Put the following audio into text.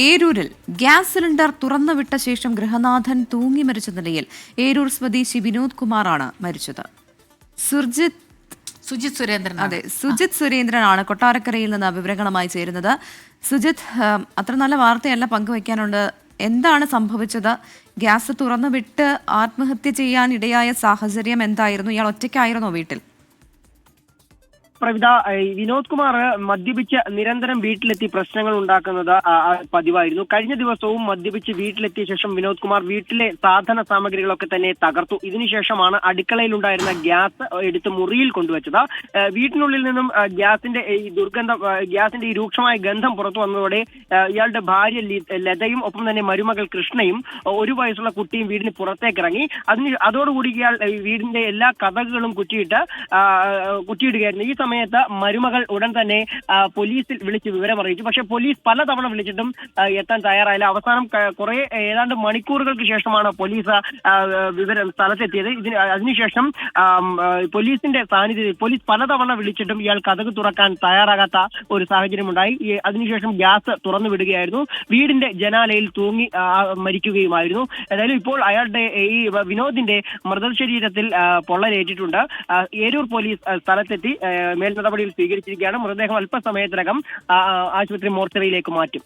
ഏരൂരിൽ gas cylinder തുറന്നുവിട്ട ശേഷം ഗൃഹനാഥൻ തൂങ്ങി മരിച്ച നിലയിൽ ഏരൂർ സ്വദേശി വിനോദ് കുമാറാണ് മരിച്ചത്. സുജിത് സുരേന്ദ്രൻ സുജിത് സുരേന്ദ്രനാണ് കൊട്ടാരക്കരയിൽ നിന്ന് വിവരങ്ങളുമായി ചേരുന്നത്. സുജിത്, അത്ര നല്ല വാർത്തയല്ല പങ്കുവയ്ക്കാനുണ്ട്. എന്താണ് സംഭവിച്ചത്? ഗ്യാസ് തുറന്നുവിട്ട് ആത്മഹത്യ ചെയ്യാൻ ഇടയായ സാഹചര്യം എന്തായിരുന്നു? ഇയാൾ ഒറ്റയ്ക്കായിരുന്നോ വീട്ടിൽ? പ്രവിത, വിനോദ് കുമാർ മദ്യപിച്ച് നിരന്തരം വീട്ടിലെത്തി പ്രശ്നങ്ങൾ ഉണ്ടാക്കുന്നത് പതിവായിരുന്നു. കഴിഞ്ഞ ദിവസവും മദ്യപിച്ച് വീട്ടിലെത്തിയ ശേഷം വിനോദ് കുമാർ വീട്ടിലെ സാധന സാമഗ്രികളൊക്കെ തന്നെ തകർത്തു. ഇതിനുശേഷമാണ് അടുക്കളയിലുണ്ടായിരുന്ന ഗ്യാസ് എടുത്ത് മുറിയിൽ കൊണ്ടുവച്ചത്. വീട്ടിനുള്ളിൽ നിന്നും ഗ്യാസിന്റെ ഈ രൂക്ഷമായ ഗന്ധം പുറത്തു വന്നതോടെ ഇയാളുടെ ഭാര്യ ലതയും ഒപ്പം തന്നെ മരുമകൾ കൃഷ്ണയും 1 വയസ്സുള്ള കുട്ടിയും വീടിന് പുറത്തേക്കിറങ്ങി. അതോടുകൂടി ഇയാൾ വീടിന്റെ എല്ലാ കതകുകളും കുറ്റിയിടുകയായിരുന്നു. ഈ സമയത്ത് മരുമകൾ ഉടൻ തന്നെ പോലീസിൽ വിളിച്ച് വിവരം അറിയിച്ചു. പക്ഷെ പോലീസ് പലതവണ വിളിച്ചിട്ടും എത്താൻ തയ്യാറായില്ല. അവസാനം ഏതാണ്ട് മണിക്കൂറുകൾക്ക് ശേഷമാണ് പോലീസ് വിവരം സ്ഥലത്തെത്തിയത്. അതിനുശേഷം പോലീസിന്റെ സാന്നിധ്യത്തിൽ പോലീസ് പലതവണ വിളിച്ചിട്ടും ഇയാൾ കതക് തുറക്കാൻ തയ്യാറാകാത്ത ഒരു സാഹചര്യമുണ്ടായി. അതിനുശേഷം ഗ്യാസ് തുറന്നു വിടുകയായിരുന്നു. വീടിന്റെ ജനാലയിൽ തൂങ്ങി മരിക്കുകയുമായിരുന്നു. ഏതായാലും ഇപ്പോൾ അയാളുടെ ഈ വിനോദിന്റെ മൃതശരീരത്തിൽ പൊള്ളലേറ്റിട്ടുണ്ട്. ഏരൂർ പോലീസ് സ്ഥലത്തെത്തി മേൽ നടപടികൾ സ്വീകരിച്ചിരിക്കുകയാണ്. മൃതദേഹം അല്പസമയത്തിനകം ആശുപത്രി മോർച്ചറിയിലേക്ക് മാറ്റും.